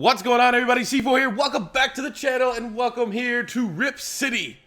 What's going on, everybody? C4 here. Welcome back to the channel and welcome here to Rip City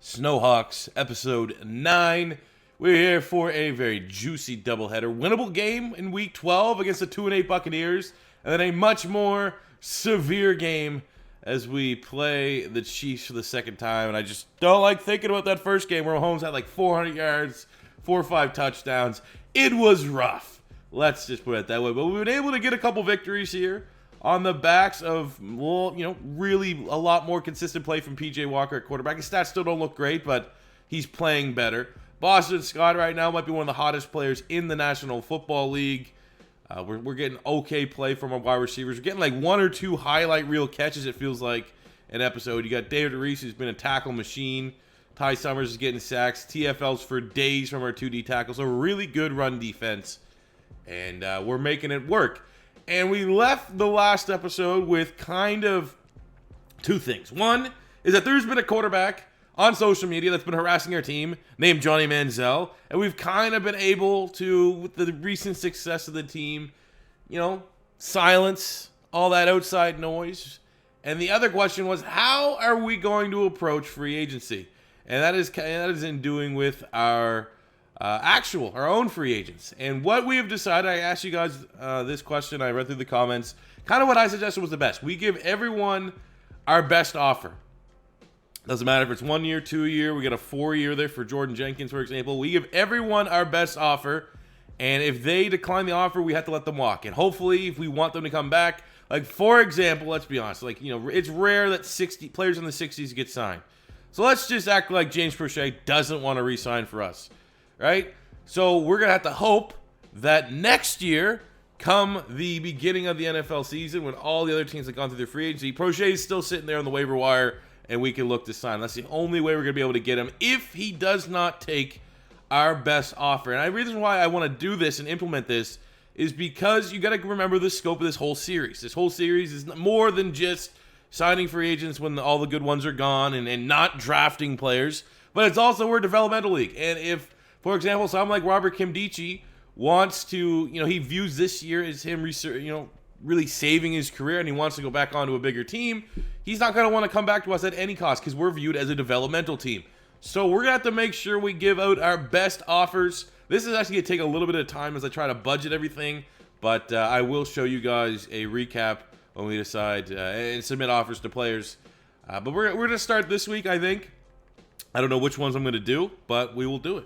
Snowhawks episode 9. We're here for a very juicy doubleheader. Winnable game in week 12 against the 2-8 Buccaneers, and then a much more severe game as we play the Chiefs for the second time. And I just don't like thinking about that first game where Mahomes had like 400 yards, 4 or 5 touchdowns. It was rough. Let's just put it that way. But we've been able to get a couple victories here on the backs of, well, really a lot more consistent play from PJ Walker at quarterback. His stats still don't look great, but he's playing better. Boston Scott right now might be one of the hottest players in the National Football League. We're getting okay play from our wide receivers. We're getting like 1 or 2 highlight reel catches, it feels like, an episode. You got David Reese, who's been a tackle machine. Ty Summers is getting sacks. TFLs for days from our 2D tackles. A really good run defense. And we're making it work. And we left the last episode with kind of 2 things. One is that there's been a quarterback on social media that's been harassing our team named Johnny Manziel. And we've kind of been able to, with the recent success of the team, silence all that outside noise. And the other question was, how are we going to approach free agency? And that is in doing with our own free agents. And what we have decided, I asked you guys this question, I read through the comments, kind of what I suggested was the best. We give everyone our best offer. Doesn't matter if it's 1 year, 2 year, we got a 4-year there for Jordan Jenkins, for example. We give everyone our best offer, and if they decline the offer, we have to let them walk. And hopefully, if we want them to come back, like for example, let's be honest, it's rare that 60 players in the 60s get signed. So let's just act like James Prochet doesn't want to re-sign for us. Right? So we're going to have to hope that next year, come the beginning of the NFL season, when all the other teams have gone through their free agency, Prochet is still sitting there on the waiver wire, and we can look to sign. That's the only way we're going to be able to get him if he does not take our best offer. And the reason why I want to do this and implement this is because you got to remember the scope of this whole series. This whole series is more than just signing free agents when all the good ones are gone and not drafting players, but it's also we're a developmental league. And if, for example, someone like Robert Kimdichie wants to, he views this year as him, really saving his career, and he wants to go back onto a bigger team, he's not going to want to come back to us at any cost because we're viewed as a developmental team. So we're going to have to make sure we give out our best offers. This is actually going to take a little bit of time as I try to budget everything, but I will show you guys a recap when we decide and submit offers to players. But we're going to start this week, I think. I don't know which ones I'm going to do, but we will do it.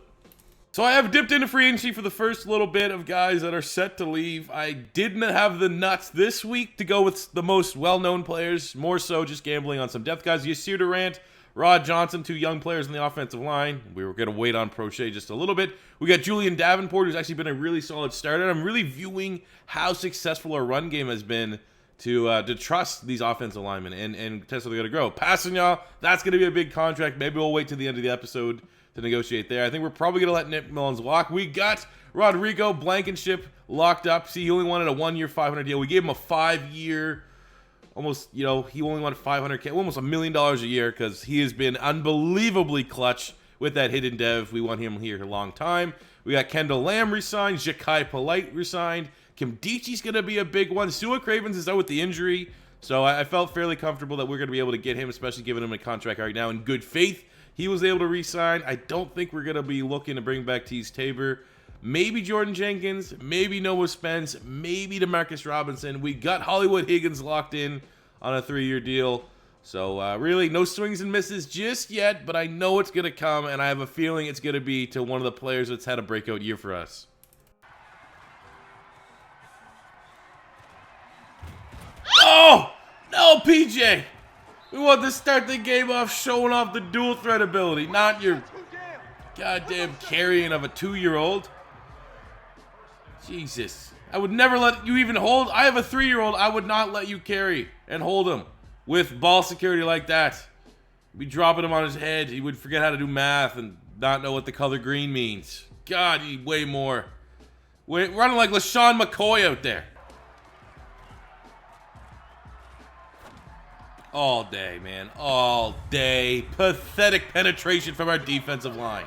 So I have dipped into free agency for the first little bit of guys that are set to leave. I didn't have the nuts this week to go with the most well-known players, more so just gambling on some depth guys. Yasir Durant, Rod Johnson, 2 young players in the offensive line. We were going to wait on Prochet just a little bit. We got Julian Davenport, who's actually been a really solid starter. I'm really viewing how successful our run game has been to trust these offensive linemen and test how they're going to grow. Passagna, that's going to be a big contract. Maybe we'll wait to the end of the episode to negotiate there. I think we're probably going to let Nick Mullins walk. We got Rodrigo Blankenship locked up. See, he only wanted a 1-year, $500 deal. We gave him a 5-year, almost, he only wanted $500K, almost $1 million a year because he has been unbelievably clutch with that hidden dev. We want him here a long time. We got Kendall Lamb resigned. Ja'Kai Polite resigned. Kimdichie's going to be a big one. Sua Cravens is out with the injury. So I felt fairly comfortable that we're going to be able to get him, especially giving him a contract right now in good faith. He was able to re-sign. I don't think we're going to be looking to bring back Tease Tabor. Maybe Jordan Jenkins. Maybe Noah Spence. Maybe DeMarcus Robinson. We got Hollywood Higgins locked in on a 3-year deal. So really no swings and misses just yet, but I know it's going to come, and I have a feeling it's going to be to one of the players that's had a breakout year for us. Oh! No, PJ! We want to start the game off showing off the dual threat ability, not your goddamn carrying of a 2-year-old. Jesus. I would never let you even hold. I have a 3-year-old. I would not let you carry and hold him with ball security like that. You'd be dropping him on his head. He would forget how to do math and not know what the color green means. God, you way more. Running like LaShawn McCoy out there. All day, man. All day. Pathetic penetration from our defensive line.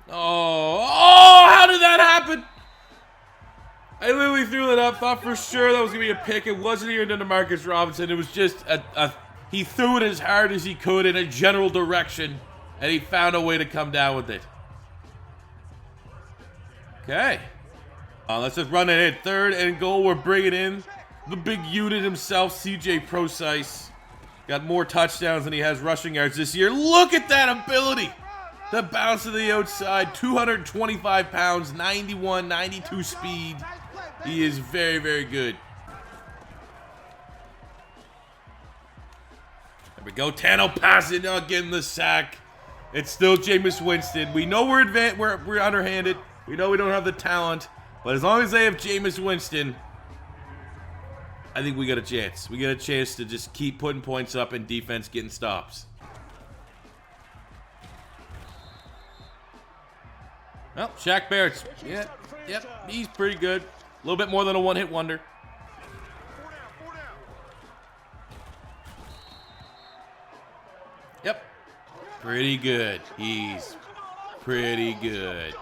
Oh, how did that happen? I literally threw it up, thought for sure that was going to be a pick. It wasn't even to Demarcus Robinson. It was just he threw it as hard as he could in a general direction, and he found a way to come down with it. Okay. Let's just run it in. 3rd and goal. We're bringing in the big unit himself, CJ Prosise. Got more touchdowns than he has rushing yards this year. Look at that ability. The bounce to the outside, 225 pounds, 91, 92 speed. He is very, very good. There we go. Tano passing, not getting the sack. It's still Jameis Winston. We know we're underhanded. We know we don't have the talent. But as long as they have Jameis Winston, I think we got a chance. We got a chance to just keep putting points up and defense getting stops. Well, Shaq Barrett's, yep, he's pretty good. A little bit more than a one-hit wonder. Yep, pretty good. He's pretty good.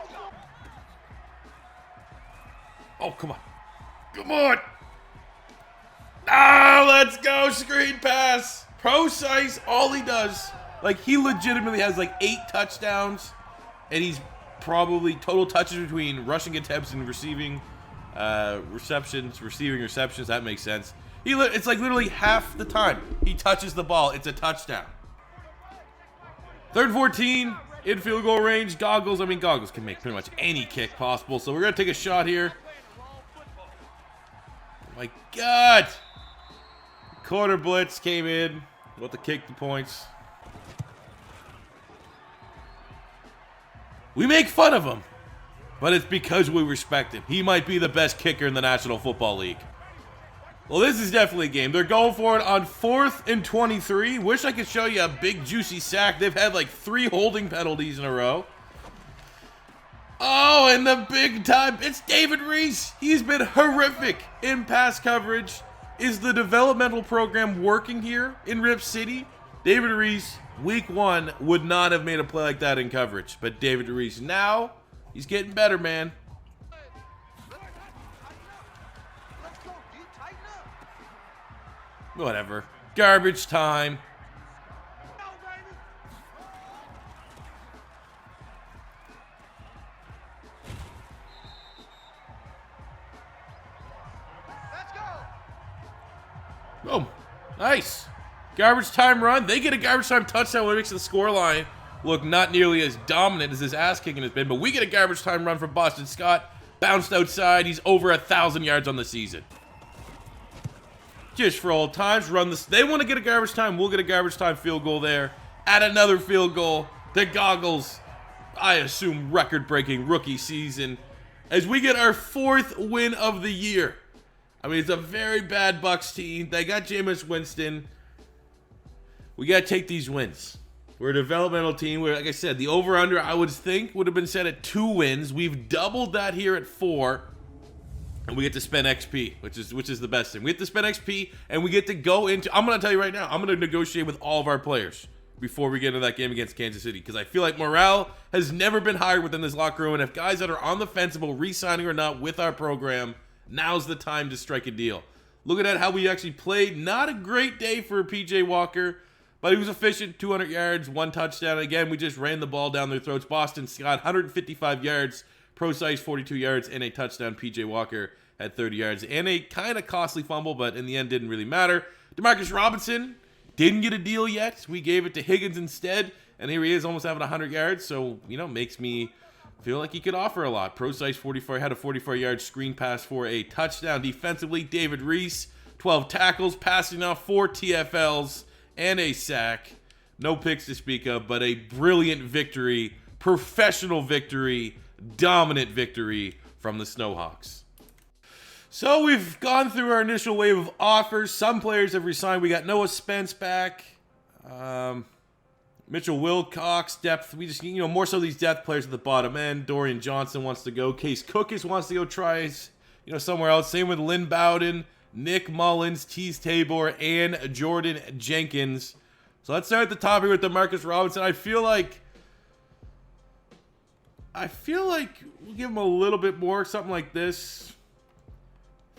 Oh, come on. Come on. Ah, let's go. Screen pass. Prosise, all he does. Like, he legitimately has like 8 touchdowns. And he's probably total touches between rushing attempts and receiving receptions. That makes sense. It's like literally half the time he touches the ball, it's a touchdown. 3rd and 14. In field goal range. Goggles. I mean, Goggles can make pretty much any kick possible. So we're going to take a shot here. Oh my God. Corner blitz came in. We'll have to kick the points. We make fun of him, but it's because we respect him. He might be the best kicker in the National Football League. Well, this is definitely a game. They're going for it on 4th and 23. Wish I could show you a big, juicy sack. They've had like 3 holding penalties in a row. Oh, and the big time. It's David Reese. He's been horrific in pass coverage. Is the developmental program working here in Rip City? David Reese, week 1, would not have made a play like that in coverage. But David Reese now, he's getting better, man. Whatever. Garbage time. Boom. Nice. Garbage time run. They get a garbage time touchdown, which makes the scoreline look not nearly as dominant as his ass kicking has been. But we get a garbage time run from Boston Scott. Bounced outside. He's over 1,000 yards on the season. Just for old times, run this. They want to get a garbage time. We'll get a garbage time field goal there. Add another field goal. The Goggles, I assume, record-breaking rookie season. As we get our 4th win of the year. I mean, it's a very bad Bucs team. They got Jameis Winston. We got to take these wins. We're a developmental team. Where, like I said, the over-under, I would think, would have been set at 2 wins. We've doubled that here at 4. And we get to spend XP, which is the best thing. We get to spend XP, and we get to go into... I'm going to tell you right now, I'm going to negotiate with all of our players before we get into that game against Kansas City. Because I feel like morale has never been higher within this locker room. And if guys that are on the fence about re-signing or not with our program... Now's the time to strike a deal. Looking at how we actually played. Not a great day for PJ Walker, but he was efficient. 200 yards, 1 touchdown. Again, we just ran the ball down their throats. Boston Scott, 155 yards. Prosise, 42 yards, and a touchdown. PJ Walker had 30 yards. And a kind of costly fumble, but in the end didn't really matter. Demarcus Robinson didn't get a deal yet. We gave it to Higgins instead. And here he is almost having 100 yards. So, makes me... feel like he could offer a lot. Prosise 44 had a 44-yard screen pass for a touchdown. Defensively, David Reese, 12 tackles, passing off 4 TFLs and a sack. No picks to speak of, but a brilliant victory, professional victory, dominant victory from the Snowhawks. So we've gone through our initial wave of offers. Some players have resigned. We got Noah Spence back. Mitchell Wilcox, depth. We just, more so these depth players at the bottom end. Dorian Johnson wants to go. Case Cookis wants to go try, somewhere else. Same with Lynn Bowden, Nick Mullins, Tease Tabor, and Jordan Jenkins. So let's start at the top here with Demarcus Robinson. I feel like we'll give him a little bit more, something like this.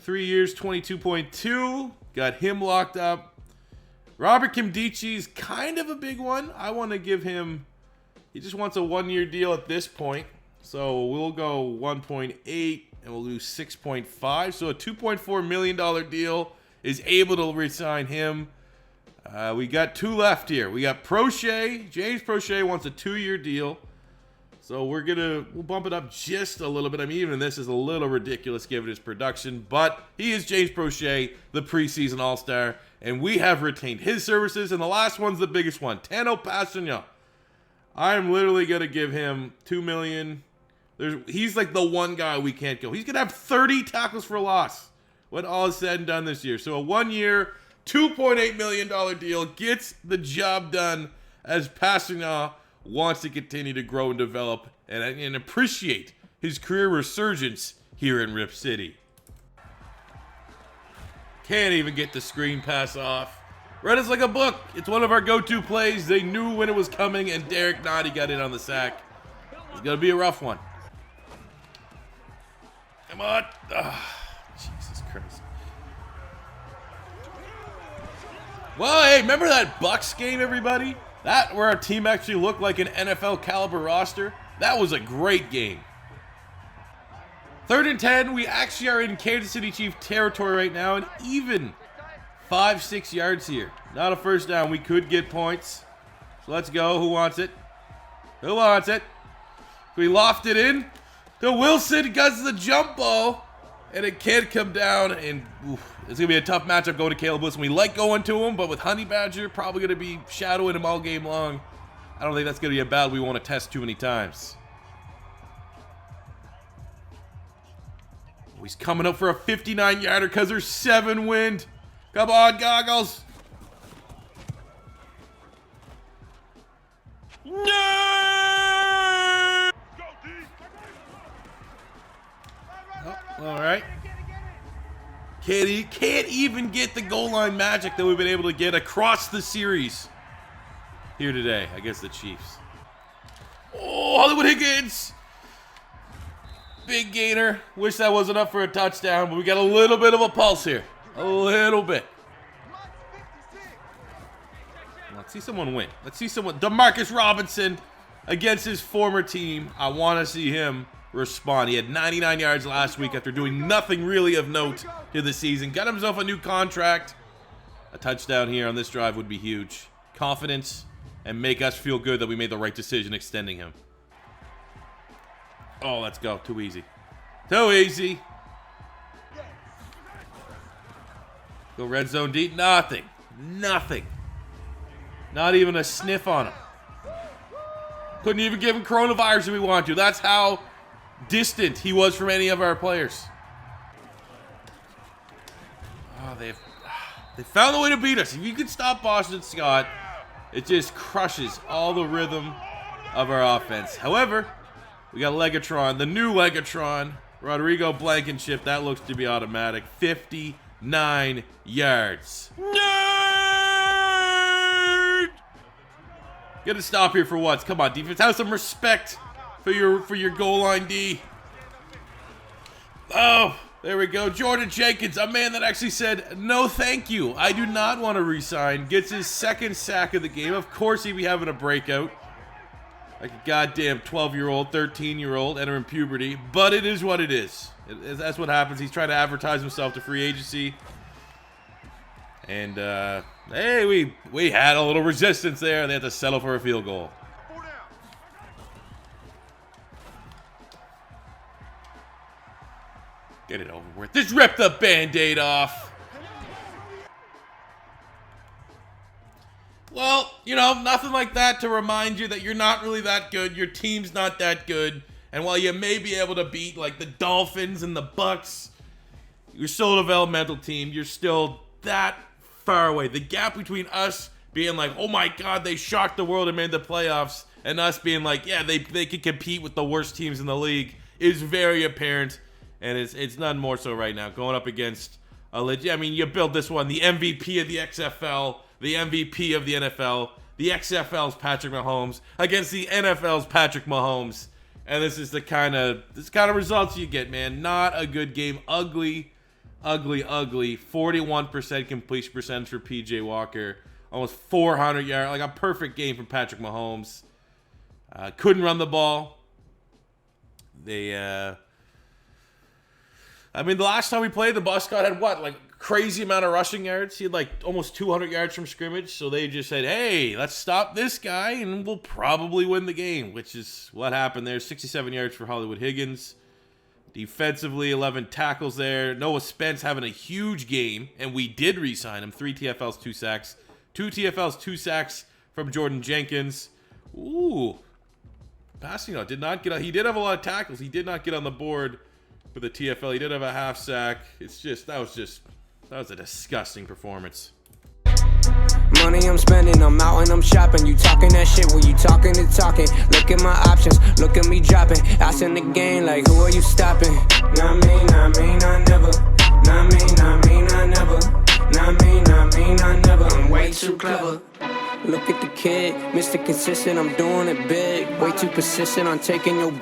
3 years, 22.2. Got him locked up. Robert Kimdichi's kind of a big one. I want to give him, he just wants a 1-year deal at this point. So we'll go 1.8 and we'll do 6.5. So a $2.4 million deal is able to re-sign him. We got 2 left here. We got Prochet. James Prochet wants a 2-year deal. So we'll bump it up just a little bit. I mean, even this is a little ridiculous given his production, but he is James Prochet, the preseason All-Star, and we have retained his services. And the last one's the biggest one, Tano Passignon. I'm literally gonna give him $2 million. He's like the one guy we can't go. He's gonna have 30 tackles for loss when all is said and done this year. So a 1-year, $2.8 million deal gets the job done as Passignon wants to continue to grow and develop and appreciate his career resurgence here in Rip City. Can't even get the screen pass off. Read us like a book. It's one of our go-to plays. They knew when it was coming, and Derek Nottie got in on the sack. It's going to be a rough one. Come on. Jesus Christ. Well, hey, remember that Bucs game, everybody? That where our team actually looked like an NFL caliber roster? That was a great game. 3rd and 10, we actually are in Kansas City Chief territory right now, and even 5-6 yards here. Not a first down. We could get points. So let's go. Who wants it? Who wants it? We loft it in. The Wilson gets the jump ball, and it can't come down, and it's going to be a tough matchup going to Caleb Wilson. We like going to him, but with Honey Badger probably going to be shadowing him all game long. I don't think that's going to be a battle we want to test too many times. He's coming up for a 59-yarder because there's 7 wind. Come on, Goggles. No! Oh, all right. Can't even get the goal line magic that we've been able to get across the series here today against the Chiefs. Oh, Hollywood Higgins. Big gainer. Wish that wasn't up for a touchdown, but we got a little bit of a pulse here. A little bit. Let's see someone win. Let's see someone. Demarcus Robinson against his former team. I want to see him respond. He had 99 yards last week after doing nothing really of note to the season. Got himself a new contract. A touchdown here on this drive would be huge. Confidence and make us feel good that we made the right decision extending him. Oh, let's go. Too easy. Too easy. Go red zone deep. Nothing. Nothing. Not even a sniff on him. Couldn't even give him coronavirus if we wanted to. That's how distant he was from any of our players. Oh, they found a way to beat us. If you can stop Boston Scott, it just crushes all the rhythm of our offense. However, we got Legatron, the new Legatron, Rodrigo Blankenship. That looks to be automatic. 59 yards. Nerd! Gonna stop here for once. Come on, defense. Have some respect for your goal line D. Oh, there we go. Jordan Jenkins, a man that actually said, no thank you. I do not want to re-sign. Gets his 2nd sack of the game. Of course he'd be having a breakout. Like a goddamn 12-year-old, 13-year-old entering puberty. But it is what it is. That's what happens. He's trying to advertise himself to free agency. And, hey, we had a little resistance there. They had to settle for a field goal. Get it over with. Just rip the Band-Aid off. Well, you know, nothing like that to remind you that you're not really that good. Your team's not that good. And while you may be able to beat, like, the Dolphins and the Bucs, you're still a developmental team. You're still that far away. The gap between us being like, oh my God, they shocked the world and made the playoffs, and us being like, yeah, they could compete with the worst teams in the league is very apparent. And it's none more so right now. Going up against a legit, I mean, you built this one, the MVP of the XFL, the MVP of the NFL, the XFL's Patrick Mahomes against the NFL's Patrick Mahomes. And this is the kind of results you get, man. Not a good game. Ugly. ugly, ugly 41% completion percentage for PJ Walker. Almost 400 yards, like a perfect game from Patrick Mahomes. Couldn't run the ball. The last time we played, the Bucs had what, like crazy amount of rushing yards. He had like almost 200 yards from scrimmage. So they just said, hey, let's stop this guy and we'll probably win the game, which is what happened there. 67 yards for Hollywood Higgins. Defensively, 11 tackles there. Noah Spence having a huge game, and we did re-sign him. 3 TFLs, 2 sacks. 2 TFLs, 2 sacks from Jordan Jenkins. Ooh. Passing out. He did have a lot of tackles. He did not get on the board for the TFL. He did have a half sack. That was a disgusting performance. Money I'm spending, I'm out and I'm shopping. You talking that shit, well you talking and talking. Look at my options, look at me dropping. Ass in the game, like who are you stopping? Not me, not me, not never. Not me, not me, not never. Not me, not me, not never. I'm way too clever. Look at the kid, Mr. Consistent, I'm doing it big. Way too persistent on taking your big.